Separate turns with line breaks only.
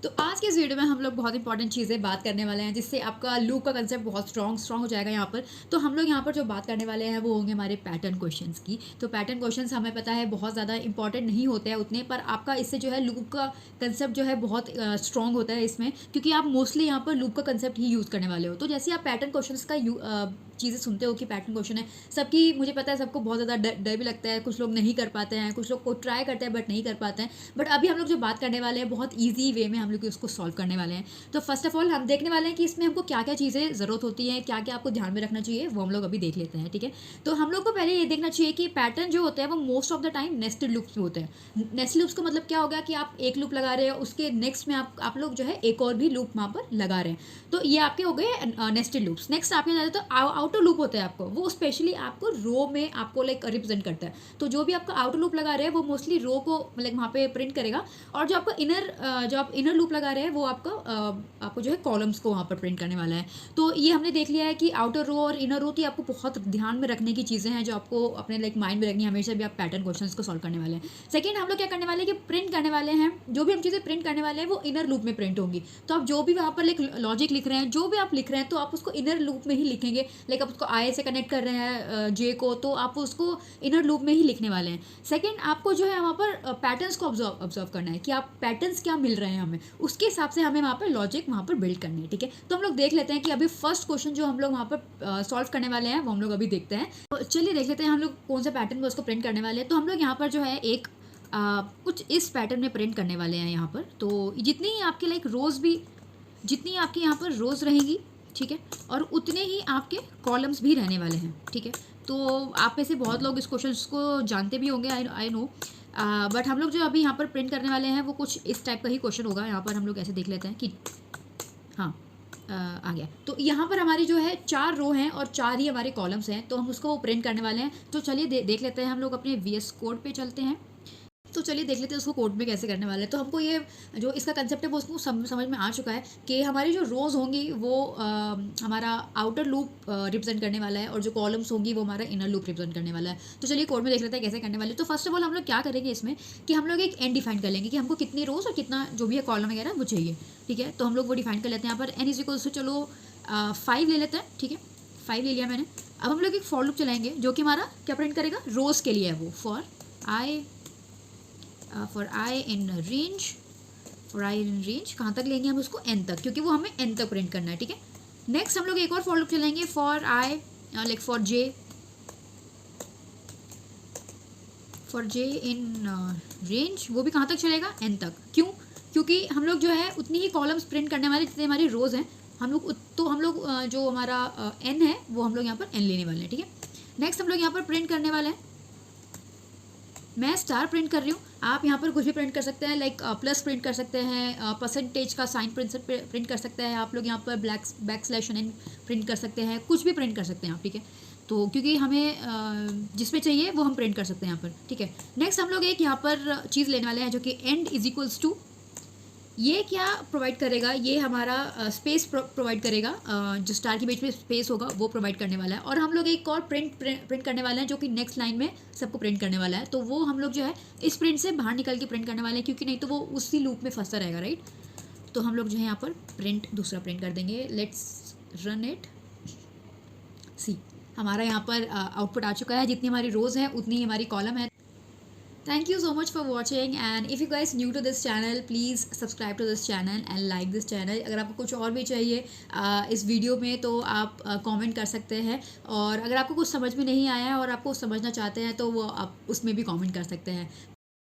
तो आज के इस वीडियो में हम लोग बहुत इंपॉर्टेंट चीज़ें बात करने वाले हैं, जिससे आपका लूप का कंसेप्ट बहुत स्ट्रॉन्ग हो जाएगा यहाँ पर। तो हम लोग यहाँ पर जो बात करने वाले हैं वो होंगे हमारे पैटर्न क्वेश्चंस की। तो पैटर्न क्वेश्चंस हमें पता है बहुत ज़्यादा इंपॉर्टेंट नहीं होते हैं उतने, पर आपका इससे जो है लूप का कंसेप्ट जो है बहुत स्ट्रॉन्ग होता है इसमें, क्योंकि आप मोस्टली यहाँ पर लूप का कंसेप्ट ही यूज़ करने वाले हो। तो जैसे आप पैटर्न क्वेश्चंस का चीज़ें सुनते हो कि पैटर्न क्वेश्चन है, सबकी मुझे पता है सबको बहुत ज़्यादा डर भी लगता है, कुछ लोग नहीं कर पाते हैं, कुछ लोग को ट्राई करते हैं बट नहीं कर पाते हैं। बट अभी हम लोग जो बात करने वाले हैं बहुत ईजी वे में हम लोग उसको सॉल्व करने वाले हैं। तो फर्स्ट ऑफ ऑल हम देखने वाले हैं कि इसमें हमको क्या क्या चीज़ें ज़रूरत होती है, क्या क्या आपको ध्यान में रखना चाहिए, वो हम लोग अभी देख लेते हैं। ठीक है, तो हम लोग को पहले ये देखना चाहिए कि पैटर्न जो होते हैं वो most of the time nested loops में होते हैं। नेस्टेड लूप्स का मतलब क्या होगा कि आप एक लूप लगा रहे हो, उसके नेक्स्ट में आप लोग जो है एक और भी लूप वहाँ पर लगा रहे हैं। तो ये आपके हो गए नेस्टेड लूप्स। नेक्स्ट आपके जाते तो आउटर लूप होता है आपको, वो स्पेशली आपको रो में आपको लाइक रिप्रेजेंट करता है। तो जो भी आपका आउटर लूप लगा रहे हैं वो मोस्टली रो को लाइक वहाँ पे प्रिंट करेगा, और जो आपका जो आप इनर लूप लगा रहे हैं वो आपको जो है कॉलम्स को वहाँ पर प्रिंट करने वाला है। तो ये हमने देख लिया है कि आउटर रो और इनर रो तो आपको बहुत ध्यान में रखने की चीज़ें हैं, जो आपको अपने लाइक माइंड में रखनी है हमेशा भी आप पैटर्न क्वेश्चंस को सॉल्व करने वाले हैं। सेकंड हम लोग क्या करने वाले हैं कि प्रिंट करने वाले हैं, जो भी हम चीज़ें प्रिंट करने वाले हैं वो इनर लूप में प्रिंट होंगी। तो आप जो भी वहाँ पर लाइक लॉजिक लिख रहे हैं, जो भी आप लिख रहे हैं, तो आप उसको इनर लूप में ही लिखेंगे। लाइक आप उसको आई से कनेक्ट कर रहे हैं जे को, तो आप उसको इनर लूप में ही लिखने वाले हैं। सेकंड आपको जो है वहाँ पर पैटर्न्स को ऑब्जर्व करना है कि आप पैटर्न्स क्या मिल रहे हैं हमें, उसके हिसाब से हमें वहाँ पर लॉजिक वहाँ पर बिल्ड करनी है। ठीक है, तो हम लोग देख लेते हैं कि अभी फर्स्ट क्वेश्चन जो हम लोग वहाँ पर सॉल्व करने वाले हैं वो हम लोग अभी देखते हैं। तो चलिए देख लेते हैं हम लोग कौन सा पैटर्न में उसको प्रिंट करने वाले हैं। तो हम लोग यहाँ पर जो है एक कुछ इस पैटर्न में प्रिंट करने वाले हैं यहाँ पर। तो जितनी ही आपके लाइक जितनी आपकी यहाँ पर रोज़ रहेंगी, ठीक है, और उतने ही आपके कॉलम्स भी रहने वाले हैं। ठीक है, तो आप में से बहुत लोग इस क्वेश्चन को जानते भी होंगे, आई नो। बट हम लोग जो अभी यहाँ पर प्रिंट करने वाले हैं वो कुछ इस टाइप का ही क्वेश्चन होगा। यहाँ पर हम लोग ऐसे देख लेते हैं कि हाँ, आ गया। तो यहाँ पर हमारी जो है 4 रो हैं और 4 ही हमारे कॉलम्स हैं, तो हम उसको प्रिंट करने वाले हैं। तो चलिए देख लेते हैं, हम लोग अपने VS कोड पे चलते हैं। तो चलिए देख लेते हैं उसको कोड में कैसे करने वाले हैं। तो हमको ये जो इसका कंसेप्ट है वो उसको समझ में आ चुका है कि हमारी जो रोज़ होंगी वो हमारा आउटर लूप रिप्रेजेंट करने वाला है, और जो कॉलम्स होंगी वो हमारा इनर लूप रिप्रेजेंट करने वाला है। तो चलिए कोड में देख लेते हैं कैसे करने वाले हैं। तो फर्स्ट ऑफ ऑल हम लोग क्या करेंगे इसमें कि हम लोग एक एन डिफाइन कर लेंगे कि हमको कितनी रोज़ और कितना जो भी है कॉलम वगैरह वो चाहिए। ठीक है, तो हम लोग वो डिफाइन कर लेते हैं। यहाँ पर एन इज इक्वल्स टू चलो 5 ले लेते हैं। ठीक है, 5 ले लिया मैंने। अब हम लोग एक फॉर लूप चलाएंगे जो कि हमारा क्या प्रिंट करेगा, रोज़ के लिए है वो। फॉर आई इन रेंज कहाँ तक लेंगे हम उसको, एन तक, क्योंकि वो हमें एन तक प्रिंट करना है। ठीक है, नेक्स्ट हम लोग एक और फॉर लूप चलाएंगे for I like for J in range, वो भी कहाँ तक चलेगा, एन तक। क्यों? क्योंकि हम लोग जो है उतनी ही कॉलम्स प्रिंट करने वाले जितने हमारी रोज़ हैं। हम लोग जो हमारा एन है वो हम लोग यहाँ पर एन लेने वाले हैं। ठीक है, नेक्स्ट हम लोग यहाँ पर प्रिंट करने वाले हैं, मैं स्टार प्रिंट कर रही हूँ, आप यहाँ पर कुछ भी प्रिंट कर सकते हैं, लाइक प्लस प्रिंट कर सकते हैं, परसेंटेज का साइन प्रिंट कर सकते हैं आप लोग, यहाँ पर बैकस्लैश एन प्रिंट कर सकते हैं, कुछ भी प्रिंट कर सकते हैं आप। ठीक है, तो क्योंकि हमें जिसमें चाहिए वो हम प्रिंट कर सकते हैं यहाँ पर। ठीक है, नेक्स्ट हम लोग एक यहाँ पर चीज़ लेने वाले हैं जो कि एंड इज इक्वल्स टू, ये क्या प्रोवाइड करेगा, ये हमारा स्पेस प्रोवाइड करेगा, जो स्टार के बीच में स्पेस होगा वो प्रोवाइड करने वाला है। और हम लोग एक और प्रिंट करने वाले हैं जो कि नेक्स्ट लाइन में सबको प्रिंट करने वाला है। तो वो हम लोग जो है इस प्रिंट से बाहर निकल के प्रिंट करने वाले हैं, क्योंकि नहीं तो वो उसी लूप में फंसता रहेगा, राइट। तो हम लोग जो है यहाँ पर दूसरा प्रिंट कर देंगे। Let's run it. सी, हमारा यहाँ पर आउटपुट आ चुका है, जितनी हमारी रोज़ हैं उतनी ही हमारी कॉलम है। Thank you so much for watching, and if you guys new to this channel, please subscribe to this channel and like this channel. अगर आपको कुछ और भी चाहिए इस वीडियो में तो आप कमेंट कर सकते हैं, और अगर आपको कुछ समझ में नहीं आया है और आपको समझना चाहते हैं तो वो आप उसमें भी कमेंट कर सकते हैं।